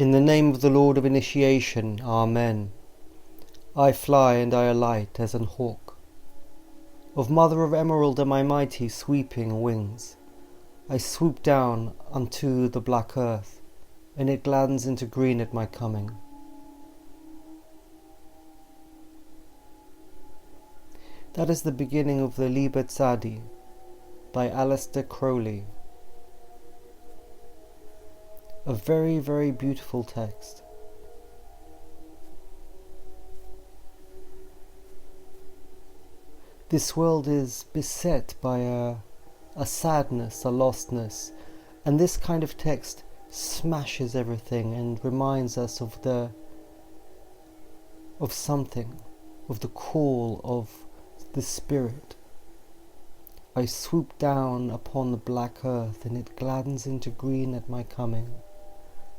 In the name of the Lord of Initiation, Amen. I fly and I alight as an hawk. Of Mother of Emerald are my mighty sweeping wings. I swoop down unto the black earth, and it gladdens into green at my coming. That is the beginning of the Liber Tzaddi by Aleister Crowley. A very, very beautiful text. This world is beset by a sadness, a lostness, and this kind of text smashes everything and reminds us of something, of the call of the Spirit. I swoop down upon the black earth, and it gladdens into green at my coming.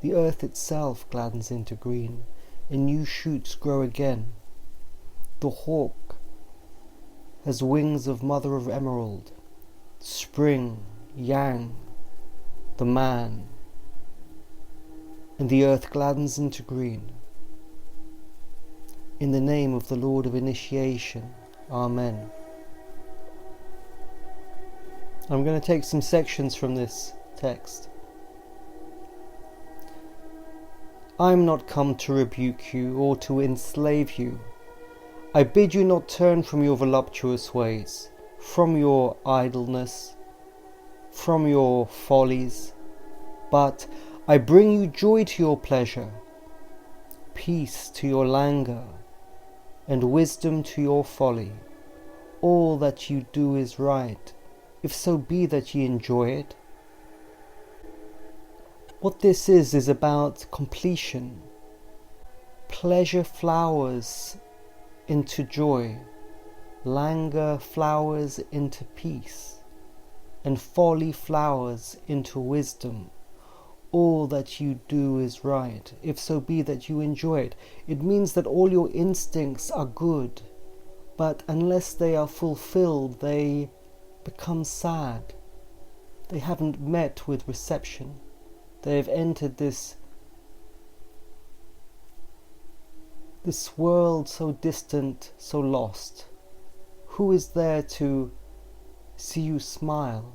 The earth itself gladdens into green, and new shoots grow again. The hawk has wings of Mother of Emerald, Spring, Yang, the man, and the earth gladdens into green. In the name of the Lord of Initiation, Amen. I'm going to take some sections from this text. I am not come to rebuke you or to enslave you. I bid you not turn from your voluptuous ways, from your idleness, from your follies, but I bring you joy to your pleasure, peace to your languor, and wisdom to your folly. All that you do is right, if so be that ye enjoy it. What this is about completion. Pleasure flowers into joy, languor flowers into peace, and folly flowers into wisdom. All that you do is right, if so be that you enjoy it. It means that all your instincts are good, but unless they are fulfilled, they become sad. They haven't met with reception. They have entered this world so distant, so lost. Who is there to see you smile?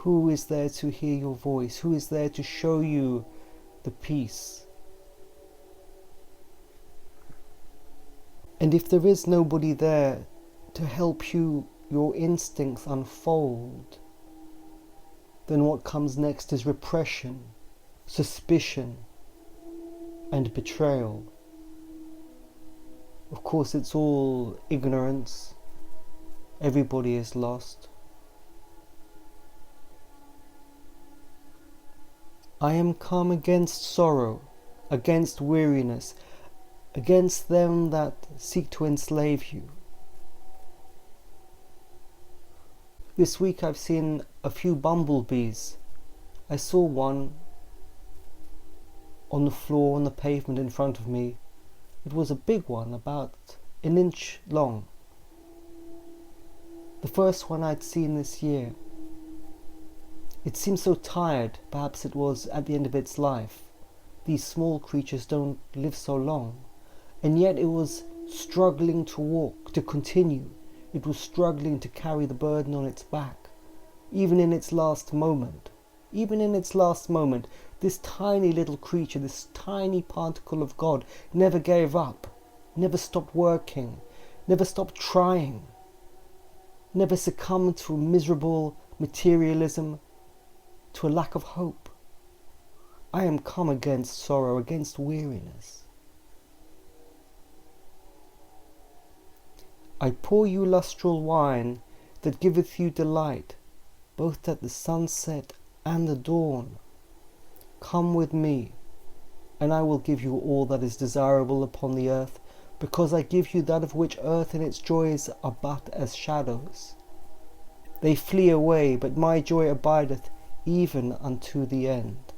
Who is there to hear your voice? Who is there to show you the peace? And if there is nobody there to help you, your instincts unfold, then what comes next is repression, suspicion, and betrayal. Of course, it's all ignorance. Everybody is lost. I am come against sorrow, against weariness, against them that seek to enslave you. This week I've seen a few bumblebees. I saw one on the floor, on the pavement in front of me. It was a big one, about an inch long. The first one I'd seen this year. It seemed so tired, perhaps it was at the end of its life. These small creatures don't live so long. And yet it was struggling to walk, to continue. It was struggling to carry the burden on its back. Even in its last moment, this tiny little creature, this tiny particle of God never gave up, never stopped working, never stopped trying, never succumbed to miserable materialism, to a lack of hope. I am come against sorrow, against weariness. I pour you lustral wine that giveth you delight, both at the sunset and the dawn. Come with me, and I will give you all that is desirable upon the earth, because I give you that of which earth and its joys are but as shadows. They flee away, but my joy abideth even unto the end.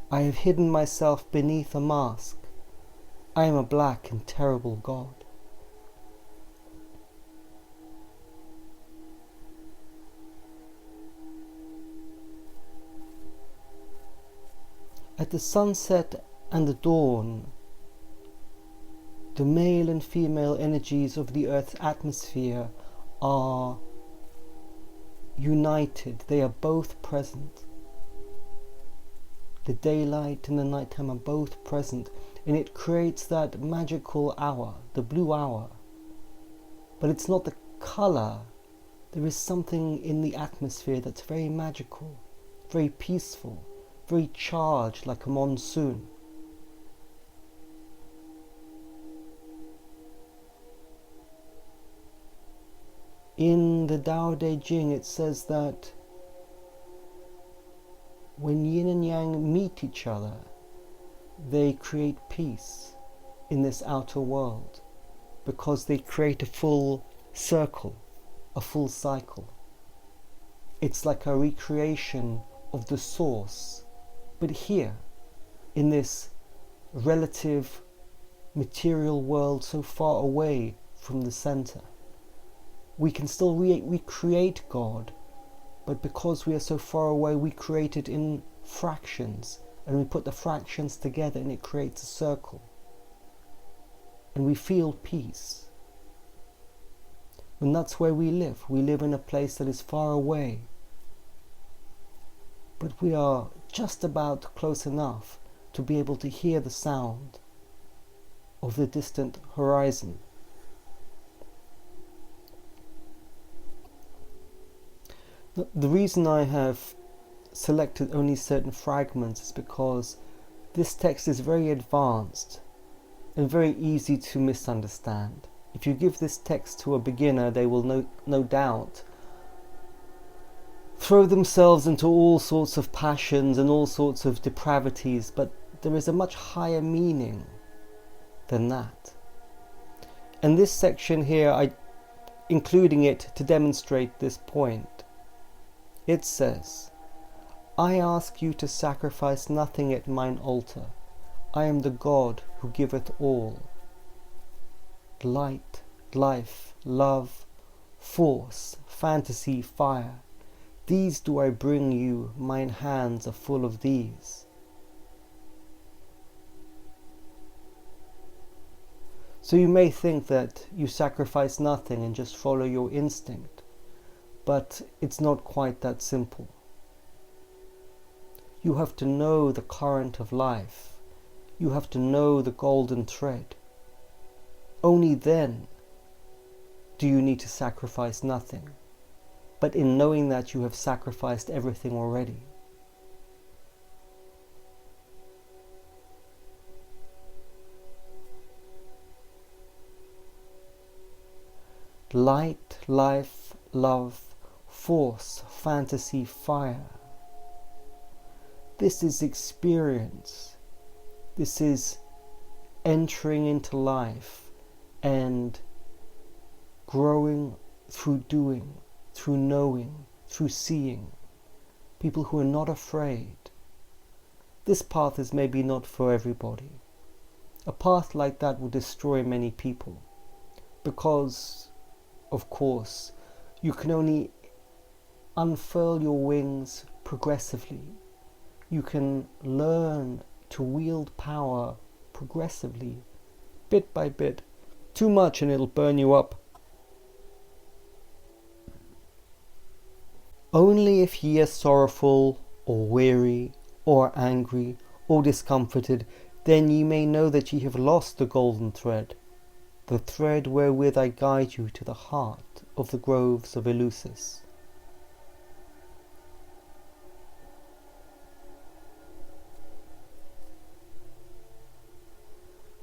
I have hidden myself beneath a mask. I am a black and terrible God. At the sunset and the dawn, the male and female energies of the Earth's atmosphere are united. They are both present. The daylight and the nighttime are both present, and it creates that magical hour, the blue hour. But it's not the colour. There is something in the atmosphere that's very magical, very peaceful, very charged, like a monsoon. In the Tao Te Ching it says that when yin and yang meet each other, they create peace in this outer world, because they create a full circle, a full cycle. It's like a recreation of the source, but here, in this relative material world so far away from the center. We can still recreate God, but because we are so far away, we create it in fractions, and we put the fractions together and it creates a circle. And we feel peace. And that's where we live. We live in a place that is far away, but we are just about close enough to be able to hear the sound of the distant horizon. The reason I have selected only certain fragments is because this text is very advanced and very easy to misunderstand. If you give this text to a beginner, they will no doubt throw themselves into all sorts of passions and all sorts of depravities, but there is a much higher meaning than that. And this section here, including it to demonstrate this point, it says, I ask you to sacrifice nothing at mine altar. I am the God who giveth all. Light, life, love, force, fantasy, fire. These do I bring you, mine hands are full of these. So you may think that you sacrifice nothing and just follow your instinct, but it's not quite that simple. You have to know the current of life. You have to know the golden thread. Only then do you need to sacrifice nothing. But in knowing that, you have sacrificed everything already. Light, life, love, force, fantasy, fire. This is experience. This is entering into life and growing through doing, through knowing, through seeing. People who are not afraid. This path is maybe not for everybody. A path like that will destroy many people because, of course, you can only unfurl your wings progressively. You can learn to wield power progressively, bit by bit. Too much and it'll burn you up. Only if ye are sorrowful, or weary, or angry, or discomforted, then ye may know that ye have lost the golden thread, the thread wherewith I guide you to the heart of the groves of Eleusis.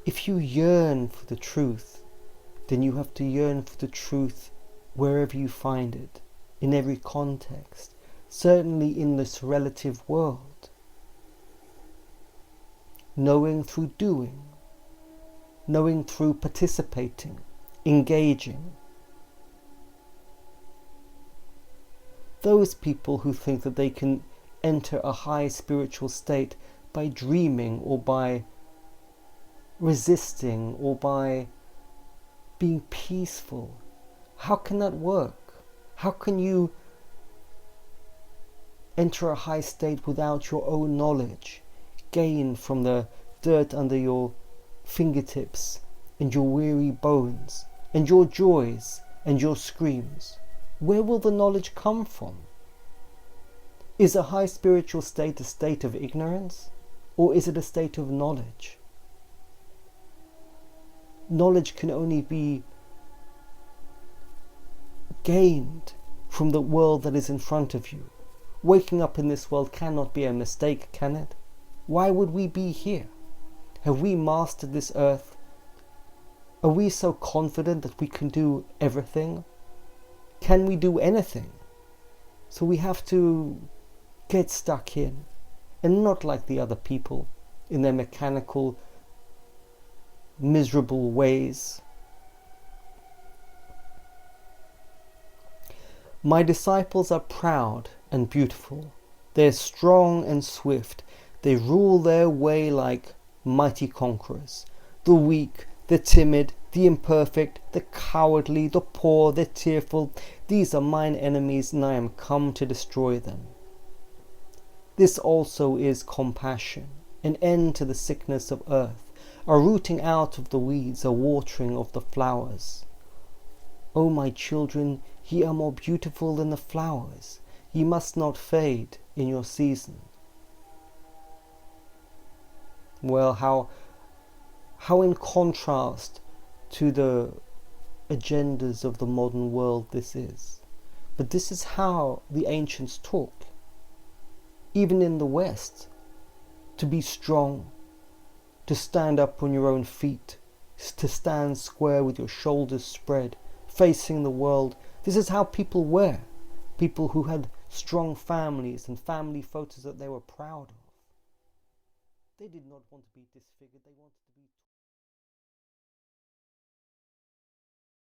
If you yearn for the truth, then you have to yearn for the truth wherever you find it, in every context, certainly in this relative world. Knowing through doing, knowing through participating, engaging. Those people who think that they can enter a high spiritual state by dreaming or by resisting or by being peaceful, how can that work? How can you enter a high state without your own knowledge, gain from the dirt under your fingertips and your weary bones and your joys and your screams? Where will the knowledge come from? Is a high spiritual state a state of ignorance, or is it a state of knowledge? Knowledge can only be gained from the world that is in front of you. Waking up in this world cannot be a mistake, can it? Why would we be here? Have we mastered this earth? Are we so confident that we can do everything? Can we do anything? So we have to get stuck in, and not like the other people in their mechanical, miserable ways. My disciples are proud and beautiful. They are strong and swift. They rule their way like mighty conquerors. The weak, the timid, the imperfect, the cowardly, the poor, the tearful, these are mine enemies, and I am come to destroy them. This also is compassion, an end to the sickness of earth, a rooting out of the weeds, a watering of the flowers. O my children, ye are more beautiful than the flowers. Ye must not fade in your season. Well, how in contrast to the agendas of the modern world this is. But this is how the ancients talk. Even in the West, to be strong, to stand up on your own feet, to stand square with your shoulders spread, facing the world. This is how people were. People who had strong families and family photos that they were proud of. They did not want to be disfigured, they wanted to be